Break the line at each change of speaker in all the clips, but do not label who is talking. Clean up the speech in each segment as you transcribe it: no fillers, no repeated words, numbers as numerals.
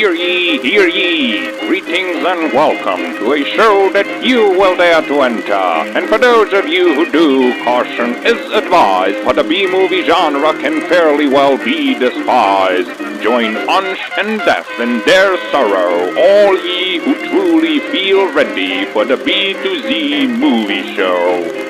hear ye! Greetings and welcome to a show that few will dare to enter. And for those of you who do, caution is advised, for the B-movie genre can fairly well be despised. Join Ansch and Def in their sorrow, all ye who truly feel ready for the B to Z movie show.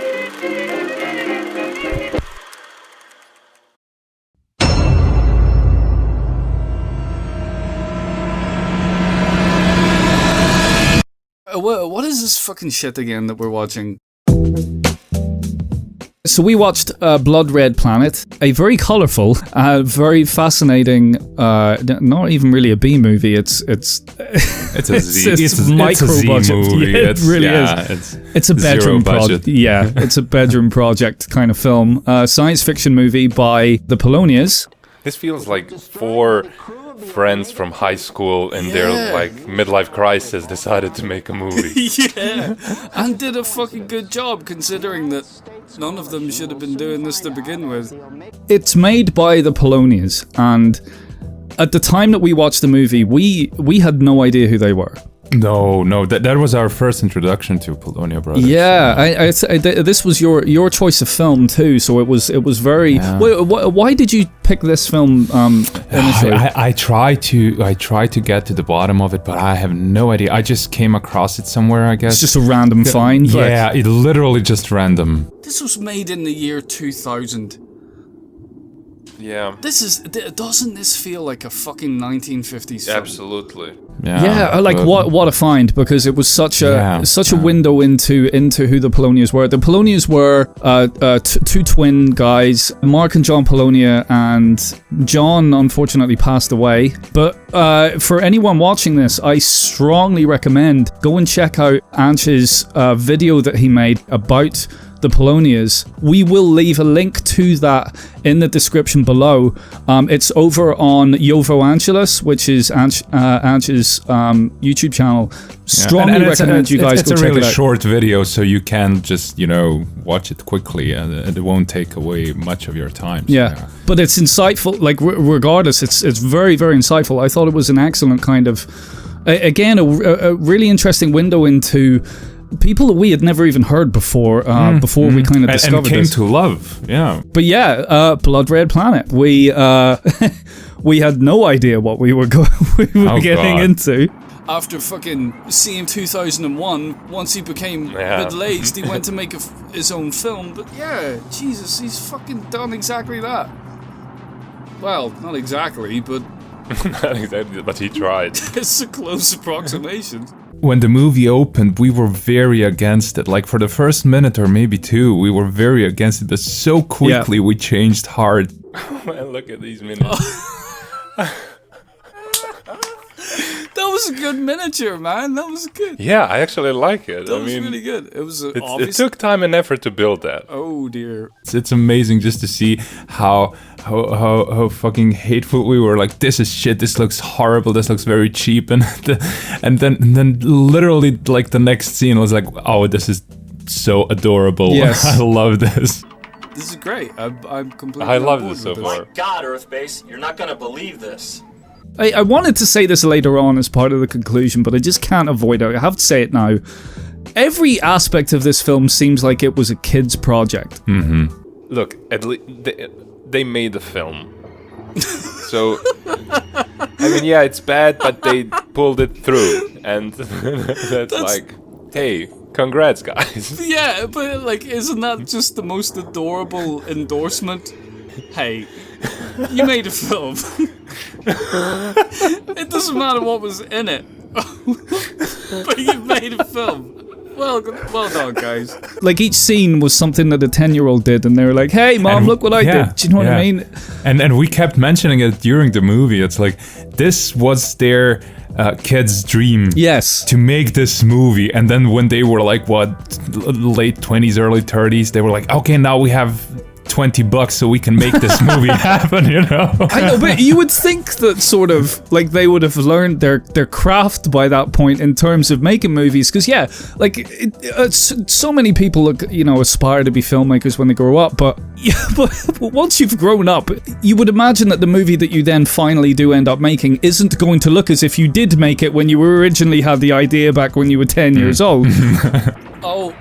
What is this fucking shit again that we're watching? So we watched Blood Red Planet, a very colourful, very fascinating, not even really a B movie. It's a
Z.
It's a micro
Z
budget
movie.
Yeah, it really is. It's a bedroom project. Yeah, it's a bedroom project kind of film. Science fiction movie by the Polonias.
This feels like four friends from high school in their midlife crisis decided to make a movie.
Yeah, and did a fucking good job considering that none of them should have been doing this to begin with. It's made by the Polonias, and at the time that we watched the movie, we had no idea who they were.
No, that was our first introduction to Polonia Brothers.
Yeah, this was your choice of film too, so it was very. Yeah. Why did you pick this film initially?
I tried to get to the bottom of it, but I have no idea. I just came across it somewhere, I guess.
It's just a random find.
Yeah, it literally just random.
This was made in the year 2000.
Yeah.
Doesn't this feel like a fucking 1950s film?
Absolutely.
Yeah, like what a find, because it was such a window into who the Polonias were. The Polonias were two twin guys, Mark and John Polonia, and John unfortunately passed away. But for anyone watching this, I strongly recommend go and check out Ansch's video that he made about the Polonias. We will leave a link to that in the description below. It's over on Yovo Angelus, which is Ansch's YouTube channel. Strongly recommend you guys go check it out.
It's a really short video, so you can just, watch it quickly, and it won't take away much of your time.
Yeah, but it's insightful. Like, regardless, it's very, very insightful. I thought it was an excellent kind of, again, a really interesting window into people that we had never even heard before we kind of discovered
and came
this.
to love. Yeah.
But yeah, Blood Red Planet. We we had no idea what we were getting into. After fucking seeing 2001, once he became middle-aged, he went to make his own film. But yeah, Jesus, he's fucking done exactly that. Well, not exactly, but
not exactly, but he tried.
It's a close approximation.
When the movie opened, we were very against it. Like, for the first minute or maybe two, we were very against it. But so quickly we changed heart. Man, look at these minutes.
That was a good miniature, man. That was good.
Yeah, I actually like it.
That was really good. It was
it took time and effort to build that.
Oh dear.
It's amazing just to see how fucking hateful we were. Like, this is shit. This looks horrible. This looks very cheap. And then literally, like, the next scene was like, oh, this is so adorable.
Yes.
I love this.
This is great. I'm completely.
I love this so far.
My God, Earthbase, you're not gonna believe this.
I wanted to say this later on as part of the conclusion, but I just can't avoid it. I have to say it now. Every aspect of this film seems like it was a kid's project.
Mm-hmm. Look, at least they made the film. So, I mean, yeah, it's bad, but they pulled it through. And that's like, hey, congrats, guys.
Yeah, but, like, isn't that just the most adorable endorsement? Hey, you made a film. It doesn't matter what was in it. But you made a film. Well done, guys. Like, each scene was something that a 10-year-old did, and they were like, hey, Mom, look what I did. Do you know what I mean?
And we kept mentioning it during the movie. It's like, this was their kid's dream.
Yes.
To make this movie. And then when they were like, late 20s, early 30s, they were like, okay, now we have $20 so we can make this movie happen, you know?
I know, but you would think that sort of, like, they would have learned their craft by that point in terms of making movies, because, yeah, like, so many people, you know, aspire to be filmmakers when they grow up, but once you've grown up, you would imagine that the movie that you then finally do end up making isn't going to look as if you did make it when you originally had the idea back when you were 10 years old. Oh,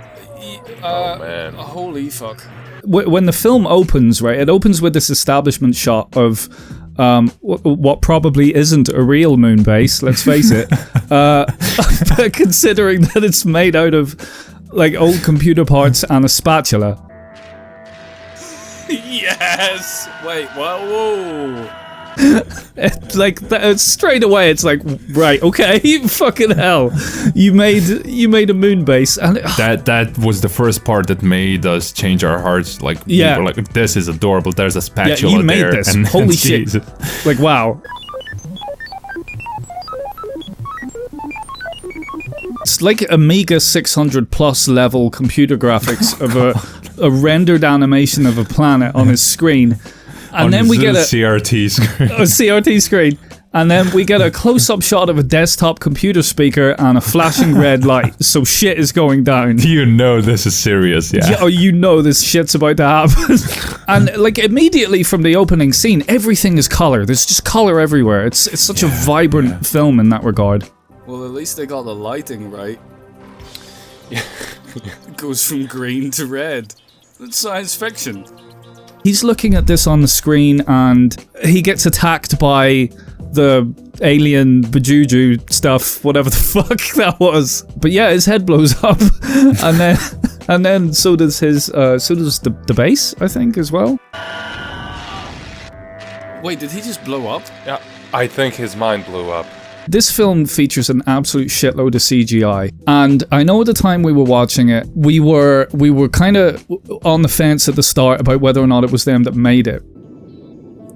man. Holy fuck. When the film opens, right, it opens with this establishment shot of what probably isn't a real moon base, let's face it, considering that it's made out of, like, old computer parts and a spatula. Yes! Wait, whoa. It's like straight away it's like, right, okay, fucking hell, you made a moon base, and
that was the first part that made us change our hearts. Like, we were like, this is adorable, there's a spatula
you made
there,
this.
And
holy shit, like, wow. It's like Amiga 600 plus level computer graphics of a rendered animation of a planet on his screen. And then we get a
CRT screen.
A CRT screen. And then we get a close-up shot of a desktop computer speaker and a flashing red light. So shit is going down.
You know this is serious, yeah.
Oh, you know this shit's about to happen. And, like, immediately from the opening scene, everything is color. There's just color everywhere. It's such a vibrant film in that regard. Well, at least they got the lighting right. It goes from green to red. It's science fiction. He's looking at this on the screen and he gets attacked by the alien Bajuju stuff, whatever the fuck that was. But yeah, his head blows up, and then so does the base, I think, as well. Wait, did he just blow up?
Yeah, I think his mind blew up.
This film features an absolute shitload of CGI, and I know at the time we were watching it, we were kind of on the fence at the start about whether or not it was them that made it.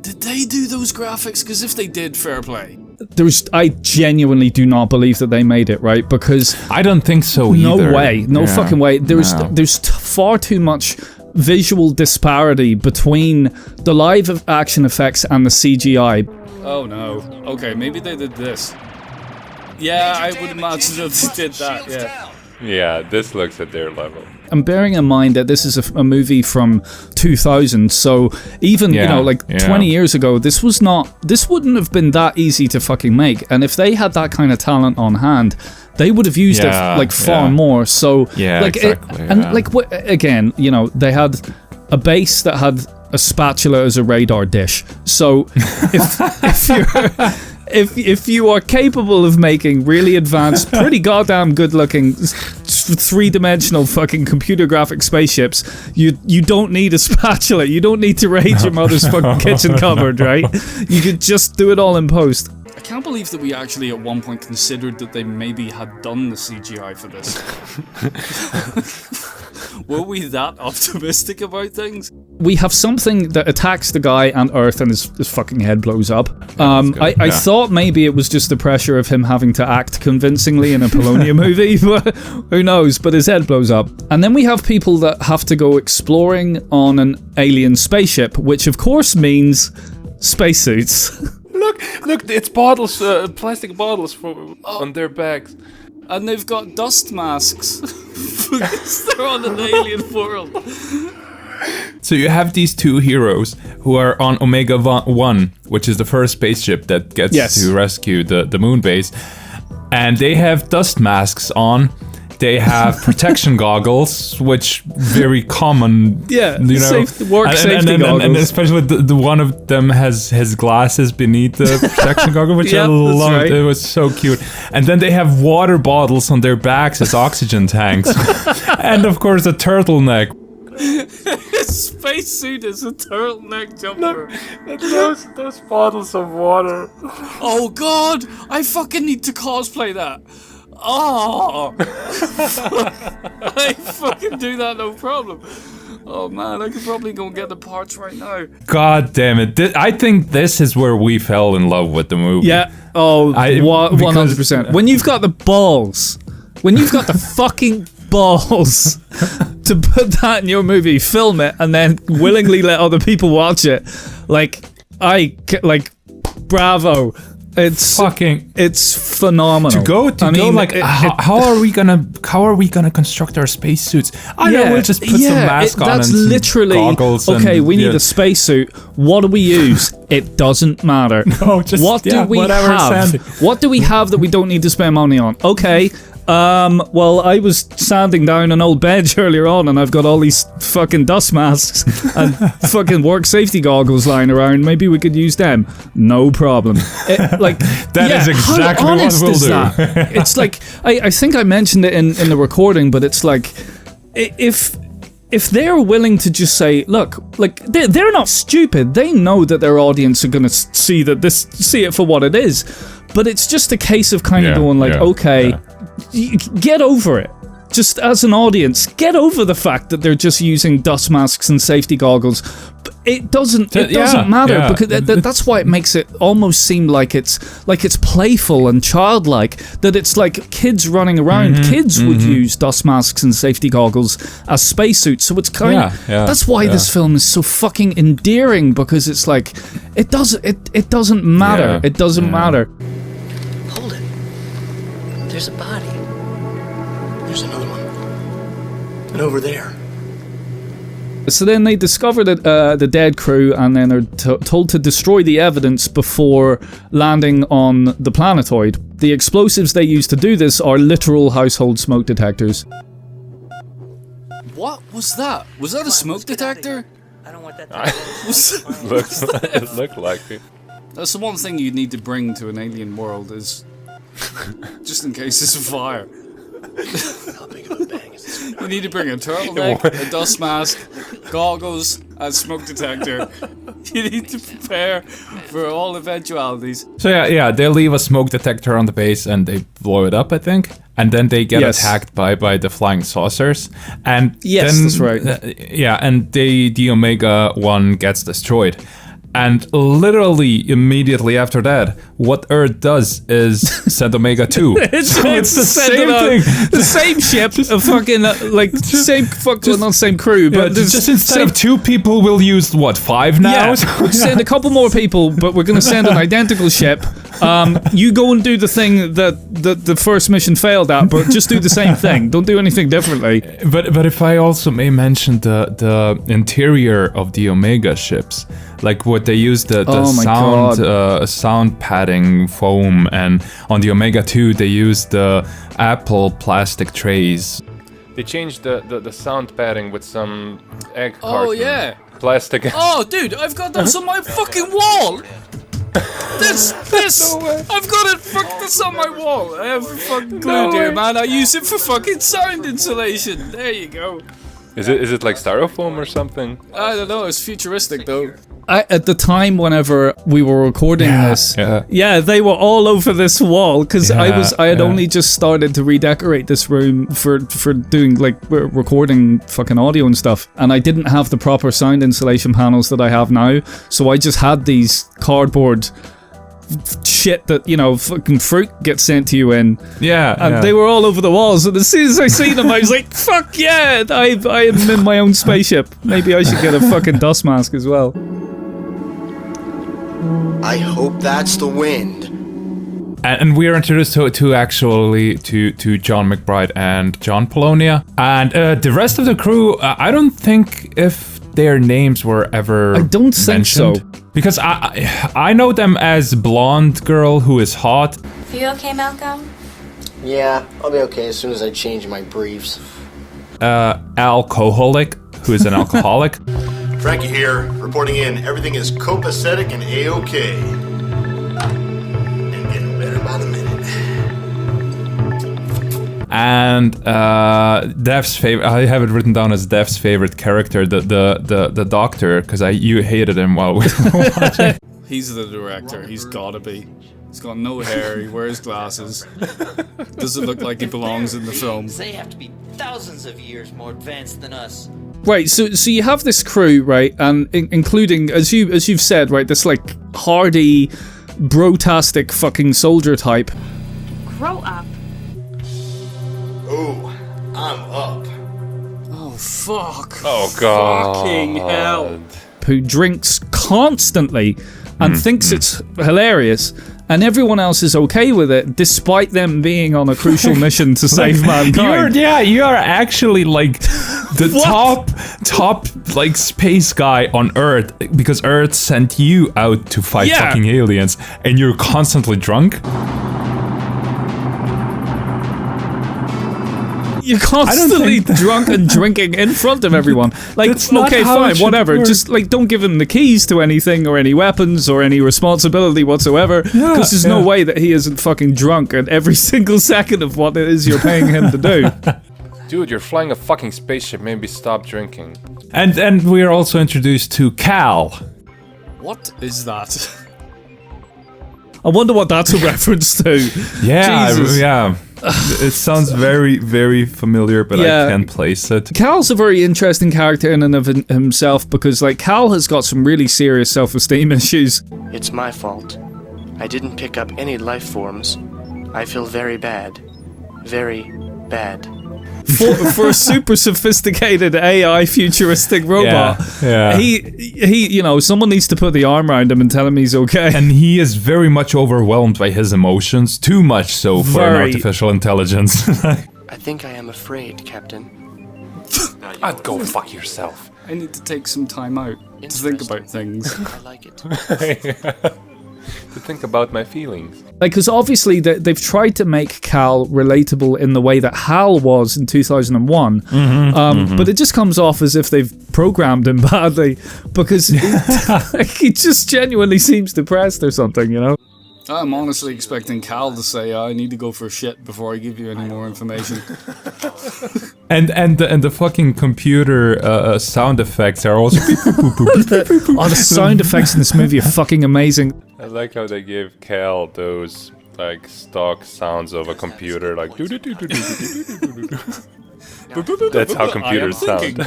Did they do those graphics? Because if they did, fair play. I genuinely do not believe that they made it, right? Because
I don't think so either.
No way, fucking way. There's far too much visual disparity between the live action effects and the CGI. Oh no. Okay, maybe they did this. Yeah, I would imagine that they did that, yeah.
Yeah, this looks at their level.
And bearing in mind that this is a movie from 2000, so even, 20 years ago, this wouldn't have been that easy to fucking make. And if they had that kind of talent on hand, they would have used it, far more. So, again, they had a base that had a spatula as a radar dish. So if you are capable of making really advanced, pretty goddamn good-looking, three-dimensional fucking computer graphic spaceships, you don't need a spatula. You don't need to raid your mother's fucking kitchen cupboard, right? You could just do it all in post. I can't believe that we actually at one point considered that they maybe had done the CGI for this. Were we that optimistic about things? We have something that attacks the guy on Earth and his fucking head blows up. I thought maybe it was just the pressure of him having to act convincingly in a Polonia movie, but who knows, but his head blows up. And then we have people that have to go exploring on an alien spaceship, which of course means spacesuits.
Look, it's bottles, plastic bottles on their backs.
And they've got dust masks because they're on an alien world.
So you have these two heroes who are on Omega 1, which is the first spaceship that gets to rescue the moon base. And they have dust masks on. They have protection goggles, which very common. Yeah,
safety goggles.
And especially the one of them has glasses beneath the protection goggle, which I loved. Right. It was so cute. And then they have water bottles on their backs as oxygen tanks, and of course a turtleneck.
His spacesuit is a turtleneck jumper.
Look, those bottles of water.
Oh God! I fucking need to cosplay that. Oh, I fucking do that, no problem. Oh man, I could probably go and get the parts right now.
God damn it. I think this is where we fell in love with the movie.
Yeah, 100%. When you've got the balls, when you've got the fucking balls to put that in your movie, film it, and then willingly let other people watch it, bravo. It's phenomenal.
How are we gonna construct our spacesuits? We'll just put some mask on
that's
and
literally
some goggles.
we need a spacesuit. What do we use? It doesn't matter. What do we have? What do we have that we don't need to spend money on? Okay. Well, I was sanding down an old bench earlier on, and I've got all these fucking dust masks and fucking work safety goggles lying around. Maybe we could use them. No problem.
That is exactly
how
what
honest
we'll
is
do.
That? It's like I think I mentioned it in the recording, but it's like if they're willing to just say, look, like they're not stupid. They know that their audience are going to see it for what it is. But it's just a case of kind of going like, okay. Get over it. Just as an audience, get over the fact that they're just using dust masks and safety goggles. It doesn't matter because that's why it makes it almost seem like it's playful and childlike. That it's like kids running around. Kids would use dust masks and safety goggles as spacesuits. So it's kind of that's why this film is so fucking endearing, because it's like it doesn't matter. It doesn't matter.
Hold it. There's a body. There's another one. And over there.
So then they discover that the dead crew, and then are told to destroy the evidence before landing on the planetoid. The explosives they use to do this are literal household smoke detectors.
What was that? Was that a smoke detector?
I don't want that
It looked like it.
That's the one thing you need to bring to an alien world, is just in case there's a fire.
How big of a bang is this?
You need to bring a turtleneck, a dust mask, goggles, and smoke detector. You need to prepare for all eventualities.
So they leave a smoke detector on the base and they blow it up, I think. And then they get attacked by the flying saucers. And
that's right.
And the Omega 1 gets destroyed. And literally immediatay after that, what Earth does is send Omega 2.
It's the same thing. The same ship, same crew, but
just instead of 2 people, we'll use 5 now?
Yeah, we'll send a couple more people, but we're going to send an identical ship. You go and do the thing that the first mission failed at, but just do the same thing. Don't do anything differently.
But if I also may mention the interior of the Omega ships, like what they use the sound padding foam, and on the Omega 2 they use the Apple plastic trays.
They changed the sound padding with some egg carton.
Oh yeah.
Plastic.
Oh dude, I've got this on my fucking wall. This I've got it. This on my wall. I have fucking glued here, man. I use it for fucking sound insulation. There you go.
Is it like styrofoam or something?
I don't know. It's futuristic though.
At the time, whenever we were recording this, they were all over this wall because I had only just started to redecorate this room for doing recording fucking audio and stuff, and I didn't have the proper sound insulation panels that I have now, so I just had these cardboard shit that fucking fruit gets sent to you in, and they were all over the walls, and as soon as I seen them I was like, fuck yeah, I am in my own spaceship. Maybe I should get a fucking dust mask as well.
I hope that's the wind.
And we are introduced to John McBride and John Polonia, and the rest of the crew. I don't think if their names were ever.
I don't think so,
because I know them as blonde girl who is hot.
Are you okay, Malcolm?
Yeah, I'll be okay as soon as I change my briefs.
Alcoholic, who is an alcoholic.
Frankie here, reporting in. Everything is copacetic and A-OK. And getting better by the minute.
And Def's favorite, I have it written down as Def's favorite character, the doctor, because you hated him while we were watching.
He's the director. He's gotta be. He's got no hair. He wears glasses. Doesn't look like he belongs in the film.
They have to be thousands of years more advanced than us.
Right, so you have this crew, right, and including, as you've said, right, this hardy, brotastic fucking soldier type.
Grow up.
Oh, I'm up.
Oh fuck.
Oh, God.
Fucking hell.
Who drinks constantly and thinks it's hilarious, and everyone else is okay with it, despite them being on a crucial mission to save mankind.
You are actually like the top like space guy on Earth, because Earth sent you out to fight fucking aliens, and you're constantly drunk.
You're constantly drunk and drinking in front of everyone. Like, okay, fine, whatever. Work. Just, like, don't give him the keys to anything or any weapons or any responsibility whatsoever. Because there's no way that he isn't fucking drunk at every single second of what it is you're paying him to do.
Dude, you're flying a fucking spaceship. Maybe stop drinking.
And we are also introduced to Cal.
What is that?
I wonder what that's a reference to.
Yeah. It sounds very, very familiar, but I can't place it.
Cal's a very interesting character in and of himself, because, like, Cal has got some really serious self-esteem issues.
It's my fault. I didn't pick up any life forms. I feel very bad. Very bad.
For a super sophisticated AI futuristic robot, he, you know, someone needs to put the arm around him and tell him he's okay.
And he is very much overwhelmed by his emotions, too much so for an artificial intelligence.
I think I am afraid, Captain.
I'd go fuck yourself.
I need to take some time out to think about things.
I like it.
To think about my feelings.
Like, because obviously they've tried to make Cal relatable in the way that Hal was in 2001, but it just comes off as if they've programmed him badly, because he just genuinely seems depressed or something, you know?
I'm honestly expecting Cal to say, I need to go for shit before I give you any more information.
and the fucking computer sound effects are also
the sound effects in this movie are fucking amazing.
I like how they gave Cal those like stock sounds of a computer, like that's how computers sound.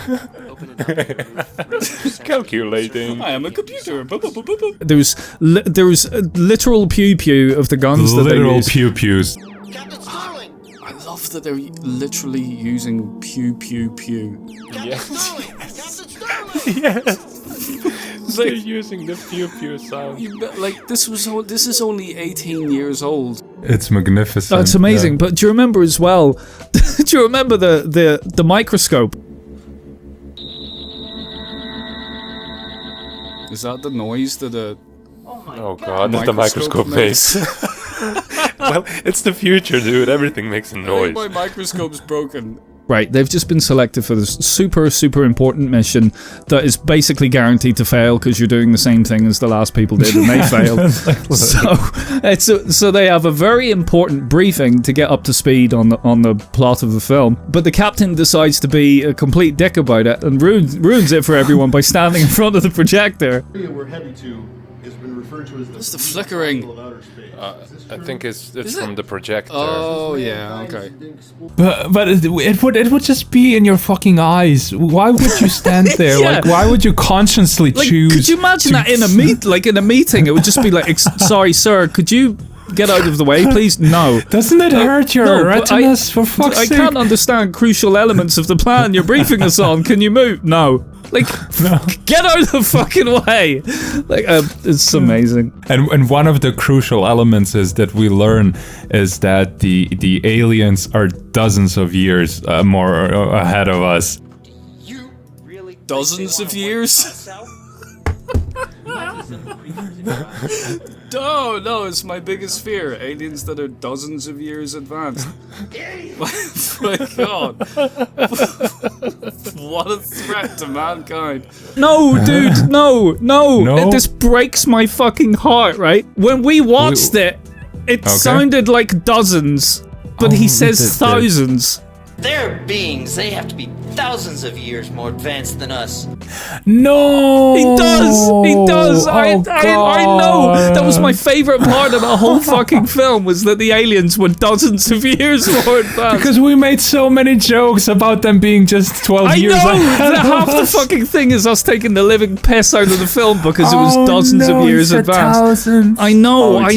Calculating.
I am a computer.
There's literal pew pew of the guns that they use.
Literal pew pews.
I love that they're literally using pew pew pew.
Yes. Yes. They're using the pew pew sound.
Like, this is only 18 years old.
It's magnificent.
It's amazing. But do you remember as well? Do you remember the microscope?
Is that the noise that a
God, that the microscope makes? Well, it's the future, dude. Everything makes a noise.
My microscope's broken. Right,
they've just been selected for this super, super important mission that is basically guaranteed to fail because you're doing the same thing as the last people did and they failed. So they have a very important briefing to get up to speed on the plot of the film, but the captain decides to be a complete dick about it and ruins it for everyone by standing in front of the projector.
We're heading to has been referred to as
It's the flickering.
I think it's from the projector.
Oh yeah, okay.
But it would just be in your fucking eyes. Why would you stand there?
Yeah.
Like, why would you consciously choose?
Could you imagine that in a meeting? It would just be like, sorry, sir, could you get out of the way, please? No.
Doesn't it hurt your retinas, for fuck's sake?
I can't understand crucial elements of the plan you're briefing us on. Can you move? No. Like, get out of the fucking way. Like, it's amazing.
And one of the crucial elements is that we learn is that the aliens are dozens of years more ahead of us.
You really
Dozens of years? No, it's my biggest fear. Aliens that are dozens of years advanced. My God. What a threat to mankind.
No, dude, no. This breaks my fucking heart, right? When we watched it sounded like dozens, but he says thousands.
They're beings. They have to be thousands of years more advanced than us.
No!
He does! I know! That was my favourite part of the whole fucking film, was that the aliens were dozens of years more advanced.
Because we made so many jokes about them being just 12 years ahead of
half
us.
the fucking thing is us taking the living piss out of the film because it was dozens of years advanced.
Thousands.
I know. I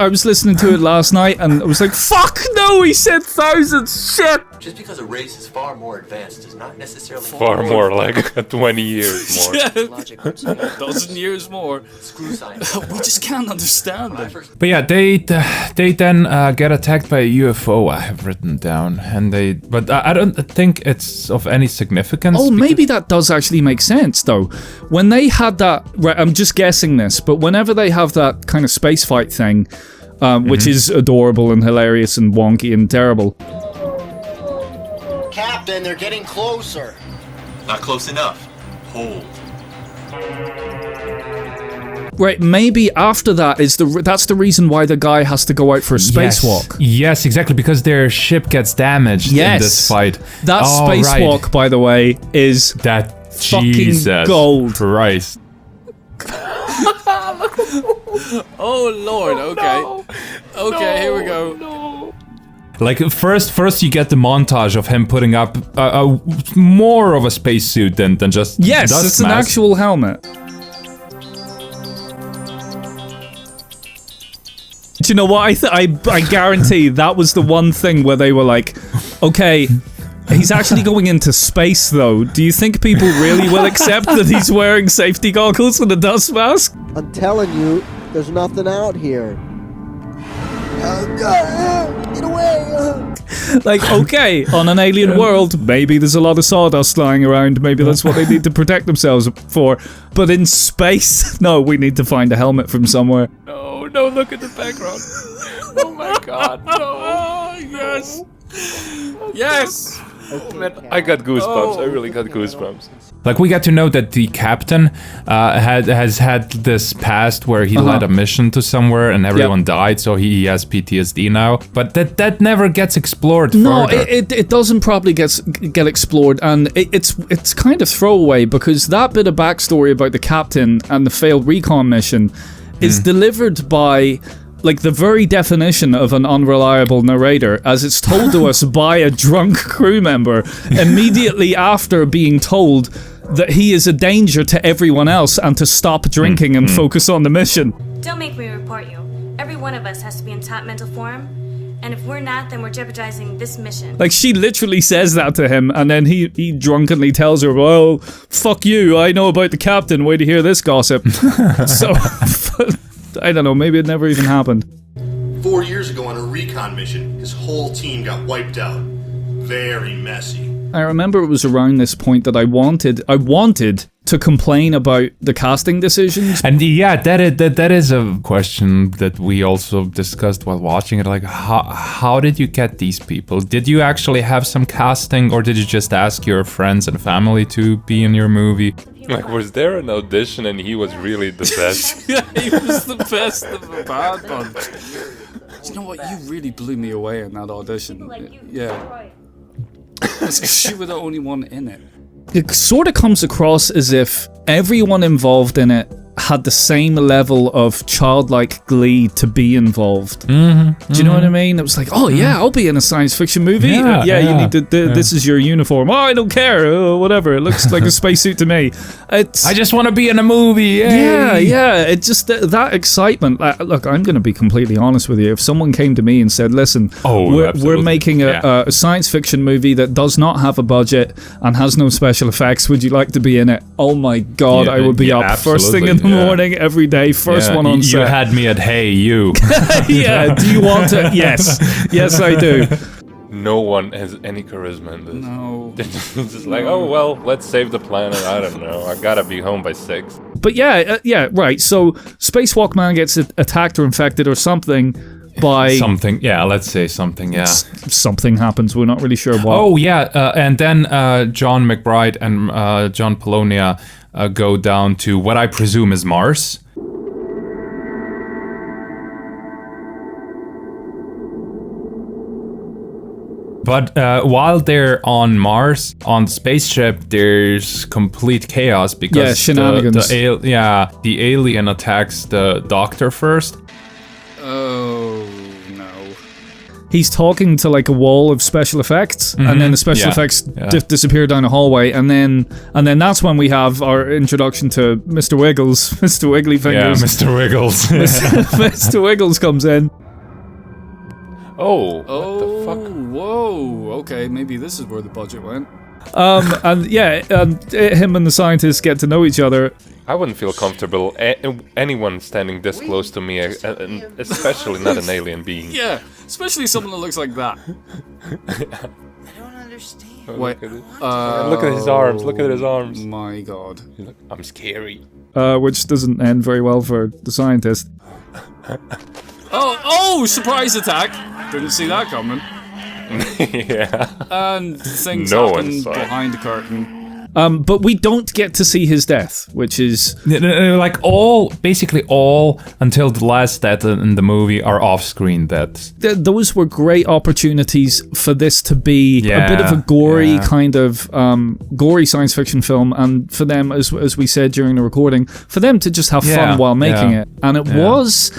was listening to it last night and I was like, fuck no, he said thousands.
2000 shit!
Just because a race is far more advanced does not necessarily...
Far more, like 20 years more.
A dozen years more.
Screw science.
We just can't understand them.
But yeah, they then get attacked by a UFO. I have written down, but I don't think it's of any significance.
Oh, maybe that does actually make sense though. When they had that, right, I'm just guessing this, but whenever they have that kind of space fight thing, which is adorable and hilarious and wonky and terrible.
Captain, they're getting closer. Not close enough. Hold.
Right, maybe after that that's the reason why the guy has to go out for a spacewalk.
Yes, exactly, because their ship gets damaged in this fight.
That spacewalk, by the way, is
that
fucking
Jesus
gold.
Christ.
Oh Lord, okay. Okay, here we go.
Like, first you get the montage of him putting up more of a spacesuit than just
Yes,
dust
it's an
mask.
actual helmet. Do you know what? I guarantee that was the one thing where they were like, okay, he's actually going into space though. Do you think people really will accept that he's wearing safety goggles and a dust mask?
I'm telling you, there's nothing out here. Get away!
Like, okay, on an alien world, maybe there's a lot of sawdust lying around, maybe that's what they need to protect themselves for. But in space, no, we need to find a helmet from somewhere.
No, look at the background. Oh my god, no.
Yes. Yes.
Oh, man, I got goosebumps. I really got goosebumps.
Like, we got to know that the captain has had this past where he led a mission to somewhere and everyone died, so he has PTSD now. But that never gets explored
No,
further.
it doesn't probably get explored, and it's kind of throwaway because that bit of backstory about the captain and the failed recon mission is delivered by, like, the very definition of an unreliable narrator, as it's told to us by a drunk crew member immediately after being told that he is a danger to everyone else and to stop drinking and focus on the mission.
Don't make me report you. Every one of us has to be in top mental form, and if we're not, then we're jeopardizing this mission.
Like, she literally says that to him, and then he drunkenly tells her, well, fuck you, I know about the captain, wait to hear this gossip. So, I don't know, maybe it never even happened.
4 years ago on a recon mission, his whole team got wiped out. Very messy.
I remember it was around this point that I wanted to complain about the casting decisions.
And yeah, that is a question that we also discussed while watching it. Like, how did you get these people? Did you actually have some casting, or did you just ask your friends and family to be in your movie?
Like, was there an audition and he was really the best?
Yeah, he was the best of the bad bunch. You know what? You really blew me away in that audition. Yeah. Because you were the only one in it.
It sort of comes across as if everyone involved in it had the same level of childlike glee to be involved. Do you know what I mean? It was like, oh yeah, I'll be in a science fiction movie. Yeah, you need to. This is your uniform. Oh, I don't care. Whatever. It looks like a spacesuit to me. I
just want to be in a movie.
Yay. Yeah. It just that excitement. Look, I'm going to be completely honest with you. If someone came to me and said, "Listen, we're making a science fiction movie that does not have a budget and has no special effects. Would you like to be in it?" Oh my god, I would be up first thing in the morning every day, first one on set.
You had me at hey you.
Yeah, do you want to? Yes I do.
No one has any charisma in this.
No.
It's just like, oh well, let's save the planet. I don't know, I gotta be home by 6.
But yeah, right, so Spacewalk Man gets attacked or infected or something by
something. Yeah, let's say something. Yeah,
something happens. We're not really sure what.
Oh yeah, and then John McBride and John Polonia go down to what I presume is Mars. But while they're on Mars, on the spaceship, there's complete chaos because
shenanigans.
the alien attacks the doctor first.
Oh no.
He's talking to like a wall of special effects, and then the special effects disappear down a hallway, and then that's when we have our introduction to Mr. Wiggles, Mr. Wiggly Fingers.
Yeah, Mr. Wiggles.
Mr. Wiggles comes in.
Oh, what the fuck?
Whoa. Okay, maybe this is where the budget went.
And yeah, him and the scientists get to know each other.
I wouldn't feel comfortable anyone standing this close to me, and especially not an alien being.
Yeah, especially someone that looks like that.
I don't understand.
Wait,
look at his arms. Look at his arms.
My God.
I'm scary.
Which doesn't end very well for the scientist.
Oh! Surprise attack! Didn't see that coming.
Yeah.
And things
No
happen
one saw it.
behind the curtain.
But we don't get to see his death, which is
like basically all until the last death in the movie are off-screen deaths.
Those were great opportunities for this to be a bit of a gory kind of gory science fiction film, and for them, as we said during the recording, for them to just have fun while making it. And it was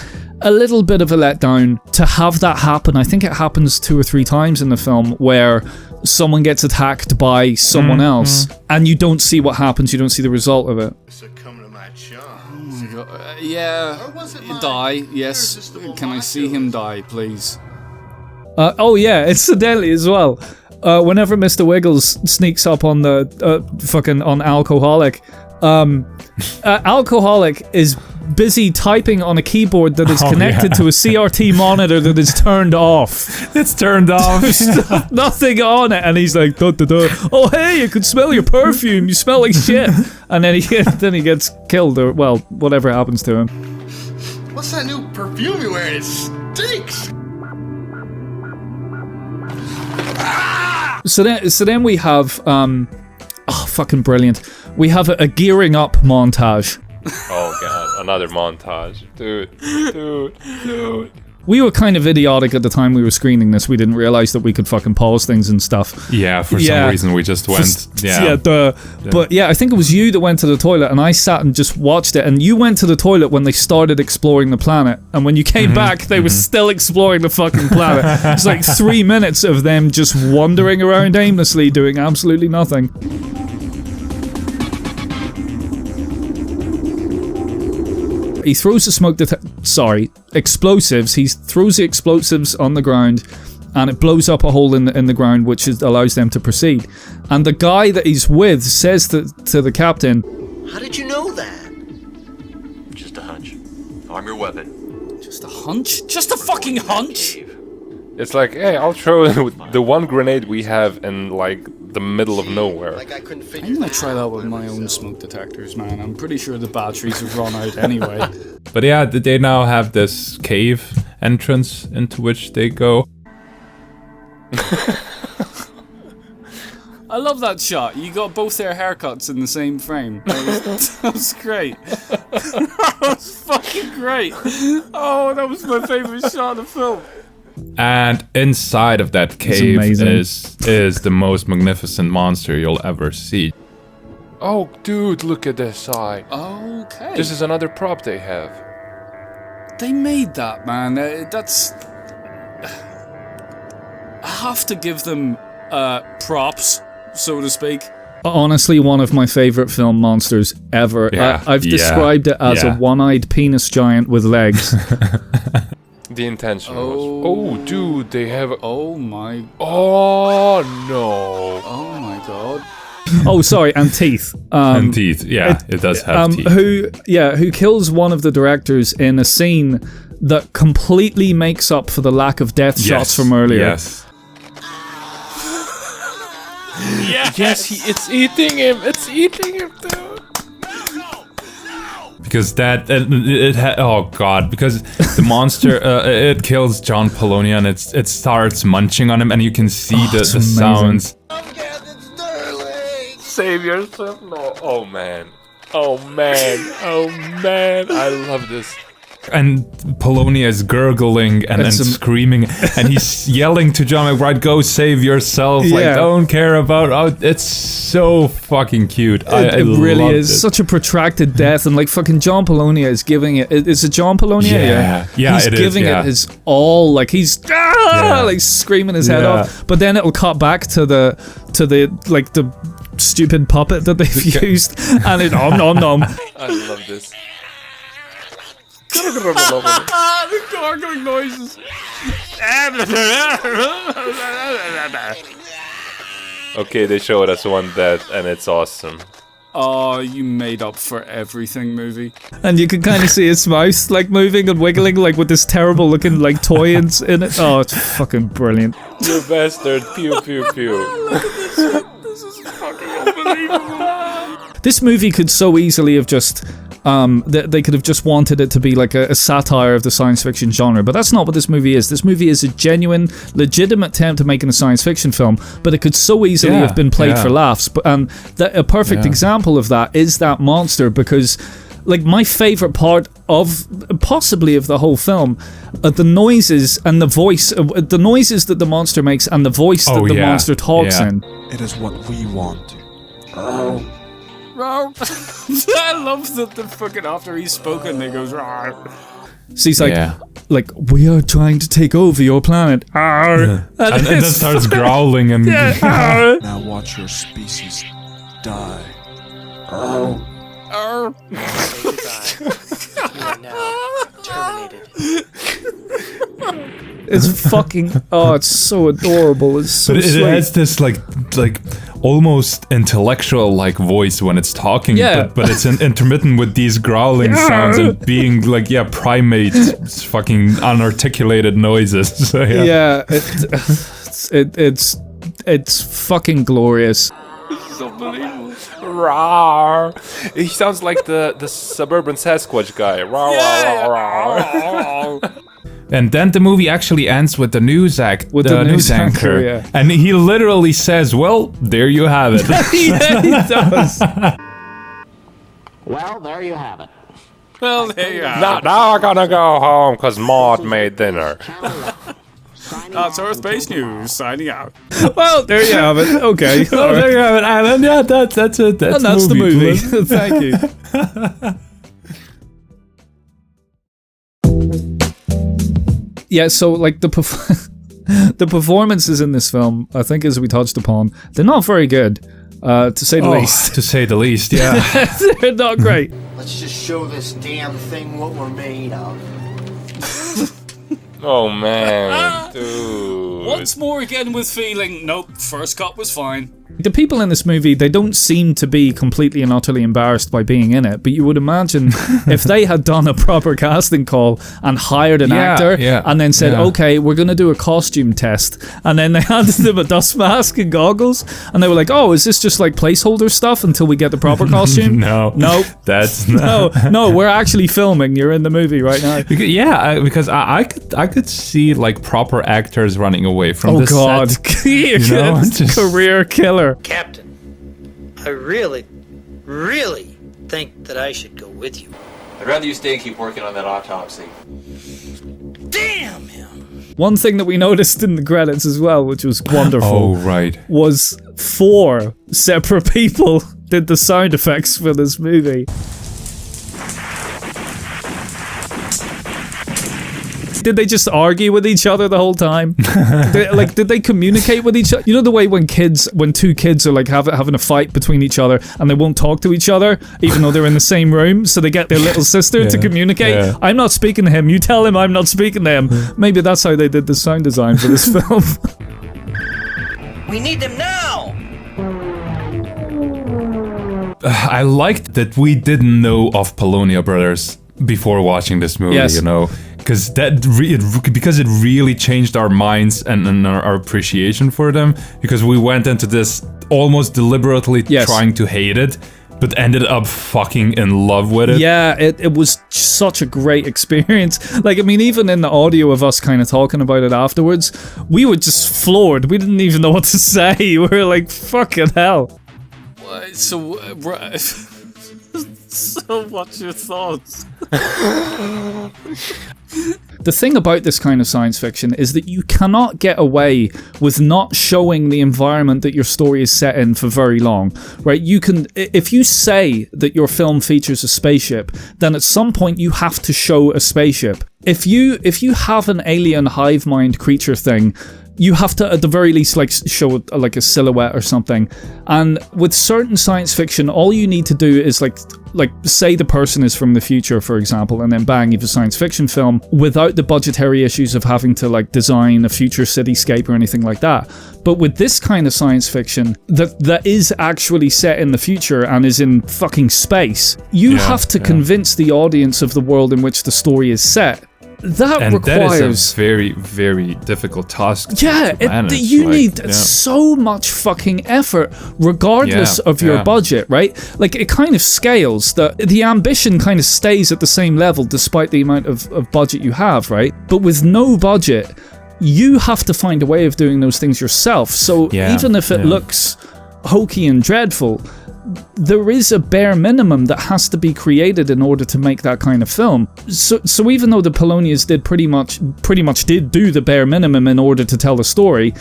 a little bit of a letdown to have that happen. I think it happens 2 or 3 times in the film where someone gets attacked by someone else and you don't see what happens, you don't see the result of it.
Succumb to my charms.
Die. Yes. Can I see him die, please?
Incidentally as well, whenever Mr. Wiggles sneaks up on the on Alcoholic, Alcoholic is busy typing on a keyboard that is connected to a CRT monitor that is turned off.
It's turned off.
There's nothing on it, and he's like, duh, duh, duh. "Oh hey, you can smell your perfume. You smell like shit." And then he gets killed, or well, whatever happens to him.
What's that new perfume you're wearing? It stinks.
So then we have fucking brilliant. We have a gearing up montage.
Oh god, another montage. Dude.
We were kind of idiotic at the time we were screening this. We didn't realize that we could fucking pause things and stuff.
Yeah, for some reason we just went.
But I think it was you that went to the toilet, and I sat and just watched it. And you went to the toilet when they started exploring the planet, and when you came back, they were still exploring the fucking planet. It's like 3 minutes of them just wandering around aimlessly, doing absolutely nothing. He throws the explosives. He throws the explosives on the ground, and it blows up a hole in the ground, which allows them to proceed. And the guy that he's with says to the captain,
How did you know that?
Just a hunch. Arm your weapon.
Just a hunch? Just a fucking hunch?
It's like, hey, I'll throw the one grenade we have in like the middle of nowhere.
Like I couldn't figure
I'm gonna try that with my own smoke detectors, man. I'm pretty sure the batteries have run out anyway.
But yeah, they now have this cave entrance into which they go.
I love that shot. You got both their haircuts in the same frame. That was great. That was fucking great. Oh, that was my favorite shot of the film.
And inside of that cave is the most magnificent monster you'll ever see.
Oh, dude, look at this eye.
Okay.
This is another prop they have.
They made that, man. That's... I have to give them props, so to speak.
honestly, one of my favorite film monsters ever. I've described it as a one-eyed penis giant with legs.
The intention was... Oh, dude, they have...
Oh, my...
Oh, no.
Oh, my God.
Oh, sorry, and teeth.
And teeth, it does have teeth.
Who kills one of the directors in a scene that completely makes up for the lack of death shots from earlier.
Yes.
Yes, it's eating him. It's eating him, dude.
Because because the monster it kills John Polonia and it starts munching on him, and you can see the sounds.
Save yourself, no. Oh man, oh man, oh man, I love this.
And Polonia is gurgling and screaming, and he's yelling to John McBride, "Go save yourself! Like, don't care about." Oh, it's so fucking cute.
It really is such a protracted death, and like fucking John Polonia is giving it. Is it John Polonia?
Yeah,
he's giving it his all. Like he's like screaming his head off. But then it'll cut back to the like the stupid puppet that they've used, and it nom nom nom.
I love this.
The gargling noises.
Okay, they showed us one dead, and it's awesome.
Oh, you made up for everything, movie.
And you can kind of see his mouth like moving and wiggling like with this terrible looking like toy in it. Oh, it's fucking brilliant.
You bastard. Pew, pew, pew.
This is fucking unbelievable.
This movie could so easily have just they could have just wanted it to be like a satire of the science fiction genre, but that's not what this movie is. This movie is a genuine, legitimate attempt at making a science fiction film, but it could so easily have been played for laughs. But a perfect example of that is that monster, because like my favorite part of possibly of the whole film, the noises and the voice, the noises that the monster makes and the voice that the monster talks in.
It is what we want.
I love that the fucking after he's spoken, he goes. Rawr.
So he's like, we are trying to take over your planet.
And then starts growling and.
Now watch your species die.
Terminated.
It's fucking. Oh, it's so adorable. It's so sweet.
It has this like almost intellectual like voice when it's talking, but it's intermittent with these growling sounds and being like primate fucking unarticulated noises. So,
it's fucking glorious.
It's unbelievable.
Rawr. He sounds like the suburban Sasquatch guy. Rawr, rawr, rawr.
And then the movie actually ends with the news news anchor, and he literally says, "Well, there you have it."
Yeah, he does.
Well, there you have it.
Well, there you have it.
Now I'm gonna go home because Maud made dinner.
That's Earth Space News signing out.
Well, there you have it. Okay.
There you have it, Alan. Yeah, that's it. That's
the movie. Thank you. Yeah, so like the performances in this film, I think, as we touched upon, they're not very good, to say the least.
To say the least, yeah.
They're not great.
Let's just show this damn thing what we're made of.
Oh man, dude.
Once more again with feeling, nope, first cut was fine.
The people in this movie, they don't seem to be completely and utterly embarrassed by being in it, but you would imagine if they had done a proper casting call and hired an actor and then said, okay, we're going to do a costume test, and then they handed them a dust mask and goggles, and they were like, oh, is this just like placeholder stuff until we get the proper costume?
No. That's not.
No, we're actually filming. You're in the movie right now.
Because I could see like proper actors running away from the set.
You know, career killer.
Captain, I really think that I should go with you.
I'd rather you stay and keep working on that autopsy.
Damn him!
One thing that we noticed in the credits as well, which was wonderful, was 4 separate people did the sound effects for this movie. Did they just argue with each other the whole time? Did they communicate with each other? You know the way when 2 kids are like having a fight between each other and they won't talk to each other even though they're in the same room, so they get their little sister to communicate. Yeah. I'm not speaking to him. You tell him I'm not speaking to him. Maybe that's how they did the sound design for this film.
We need them now!
I liked that we didn't know of Polonia Brothers before watching this movie, you know. Because it really changed our minds and our appreciation for them. Because we went into this almost deliberately trying to hate it, but ended up fucking in love with it. Yeah,
it was such a great experience. Like, I mean, even in the audio of us kind of talking about it afterwards, we were just floored. We didn't even know what to say. We were like, fucking hell.
So what's your thoughts?
The thing about this kind of science fiction is that you cannot get away with not showing the environment that your story is set in for very long, right? You can, if you say that your film features a spaceship, then at some point you have to show a spaceship. If you have an alien hive mind creature thing you have to at the very least like show like a silhouette or something. And with certain science fiction, all you need to do is like say the person is from the future, for example, and then bang, you have a science fiction film without the budgetary issues of having to like design a future cityscape or anything like that. But with this kind of science fiction that is actually set in the future and is in fucking space, you have to convince the audience of the world in which the story is set. That requires...
that is a very, very difficult task
to
manage.
You need so much fucking effort, regardless of your budget, right? Like, it kind of scales. The ambition kind of stays at the same level despite the amount of budget you have, right? But with no budget, you have to find a way of doing those things yourself. So even if it looks hokey and dreadful, there is a bare minimum that has to be created in order to make that kind of film. So even though the Polonias did pretty much did do the bare minimum in order to tell the story,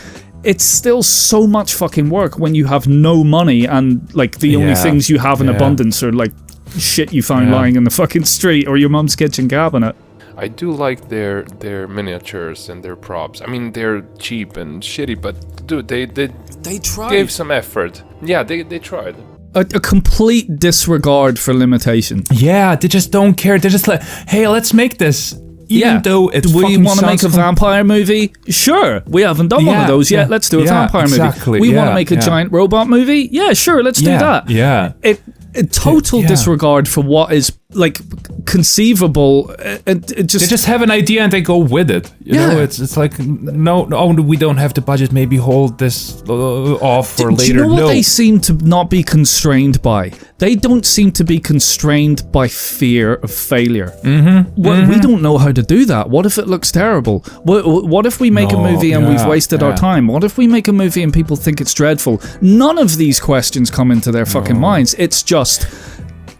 it's still so much fucking work when you have no money and like the only things you have in abundance are like shit you found lying in the fucking street or your mum's kitchen cabinet.
I do like their miniatures and their props. I mean, they're cheap and shitty, but dude, they
tried.
Gave some effort. Yeah, they tried.
A complete disregard for limitation.
Yeah, they just don't care. They're just like, hey, let's make this. Even though it
we want to make a vampire movie? Sure. We haven't done one of those yet. Let's do a vampire movie. We want to make a giant robot movie? Yeah, sure. Let's do that.
Yeah.
Total disregard for what is like conceivable. It just
they just have an idea and they go with it. You know, it's like no, we don't have the budget. Maybe hold this off for later.
Do you know what they seem to not be constrained by? They don't seem to be constrained by fear of failure. We don't know how to do that. What if it looks terrible? What if we make a movie and we've wasted our time? What if we make a movie and people think it's dreadful? None of these questions come into their fucking minds. It's just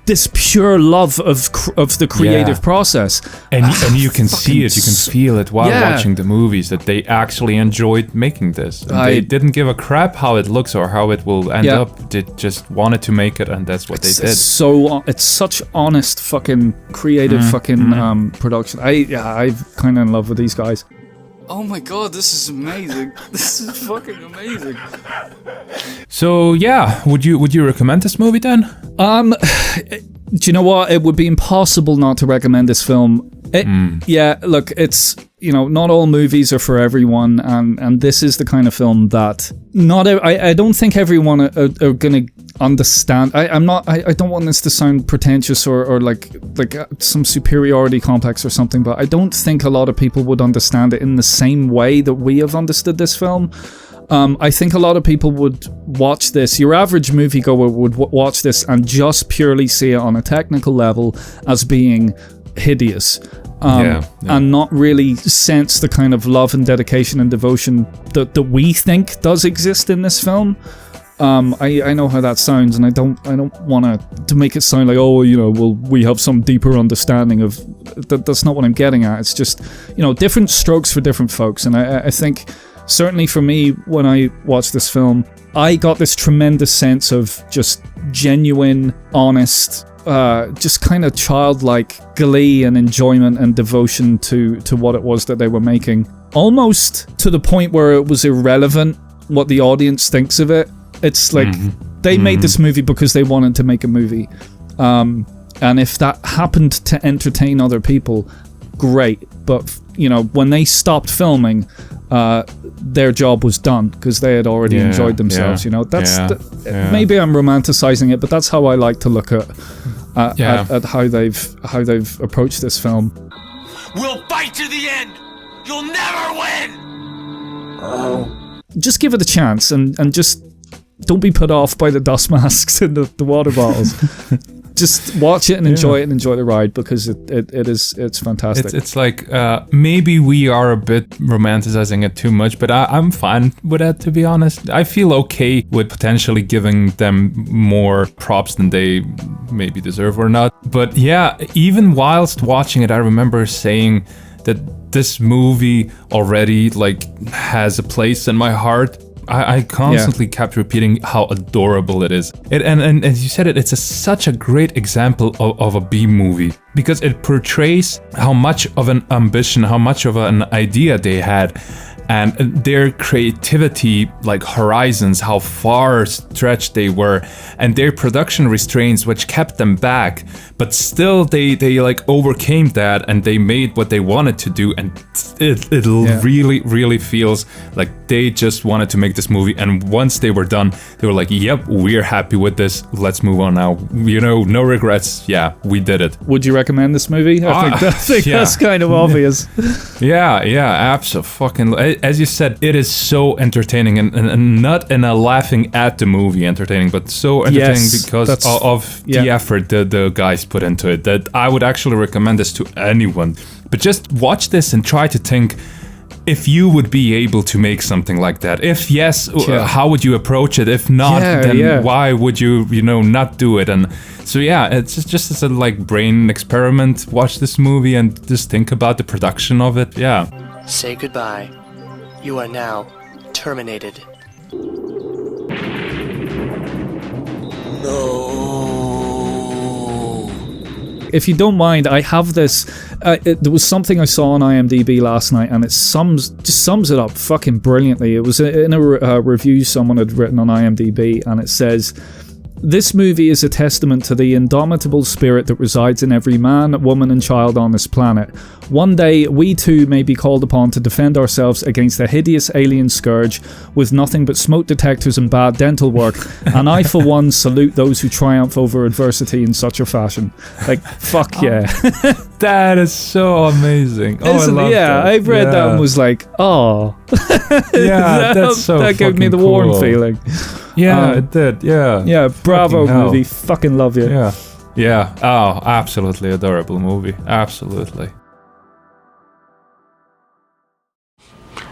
this pure love of the creative process,
and you can see it, you can feel it while watching the movies that they actually enjoyed making this. And they didn't give a crap how it looks or how it will end up. They just wanted to make it, and that's what they did.
It's such honest fucking creative fucking production. I'm kind of in love with these guys.
Oh my god, this is amazing. This is fucking amazing.
So yeah, would you recommend this movie then?
Do you know what? It would be impossible not to recommend this film. Yeah, look, it's, you know, not all movies are for everyone, and this is the kind of film that I don't think everyone are gonna understand. I don't want this to sound pretentious or like some superiority complex or something, but I don't think a lot of people would understand it in the same way that we have understood this film. I think a lot of people would watch this, your average moviegoer would watch this and just purely see it on a technical level as being hideous. And not really sense the kind of love and dedication and devotion that we think does exist in this film. I know how that sounds, and I don't want to make it sound like, oh, you know, well, we have some deeper understanding of that. That's not what I'm getting at. It's just, you know, different strokes for different folks, and I think certainly for me, when I watched this film, I got this tremendous sense of just genuine, honest, just kind of childlike glee and enjoyment and devotion to what it was that they were making. Almost to the point where it was irrelevant what the audience thinks of it. It's like they made this movie because they wanted to make a movie. And if that happened to entertain other people, great. But, you know, when they stopped filming, their job was done because they had already enjoyed themselves. You know, that's maybe I'm romanticizing it, but that's how I like to look at how they've approached this film.
We'll fight to the end. You'll never win.
Just give it a chance and just don't be put off by the dust masks and the water bottles. Just watch it and enjoy it and enjoy the ride, because it's fantastic.
It's like maybe we are a bit romanticizing it too much, but I'm fine with that, to be honest. I feel okay with potentially giving them more props than they maybe deserve or not. But yeah, even whilst watching it, I remember saying that this movie already like has a place in my heart. I constantly kept repeating how adorable it is. And as you said, it's such a great example of a B movie, because it portrays how much of an ambition, how much of an idea they had, and their creativity, like horizons, how far stretched they were, and their production restraints, which kept them back, but still they like overcame that and they made what they wanted to do, and it really feels like they just wanted to make this movie, and once they were done, they were like, yep, we're happy with this, let's move on now, you know, no regrets, yeah, we did it.
Would you recommend this movie? I think that's kind of obvious.
Yeah, absolutely. As you said, it is so entertaining, and not in a laughing at the movie entertaining, but so entertaining because of the effort the guys put into it, that I would actually recommend this to anyone. But just watch this and try to think, if you would be able to make something like that. If yes, how would you approach it? If not, then why would you not do it? And so it's just as a like brain experiment. Watch this movie and just think about the production of it. Yeah.
Say goodbye. You are now terminated.
If you don't mind, I have this. There was something I saw on IMDb last night, and it sums it up fucking brilliantly. It was in a review someone had written on IMDb, and it says, "This movie is a testament to the indomitable spirit that resides in every man, woman, and child on this planet. One day, we too may be called upon to defend ourselves against a hideous alien scourge with nothing but smoke detectors and bad dental work, and I, for one, salute those who triumph over adversity in such a fashion." Like, fuck yeah.
That is so amazing. Oh,
I love that. I read that and was like, oh.
Yeah, that's so
that gave me the
cool.
warm feeling.
Yeah, it did, yeah.
Yeah, bravo movie. Fucking love you.
Yeah. Oh, absolutely adorable movie. Absolutely.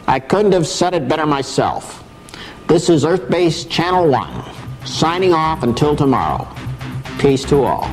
I couldn't have said it better myself. This is Earth-based Channel 1, signing off until tomorrow. Peace to all.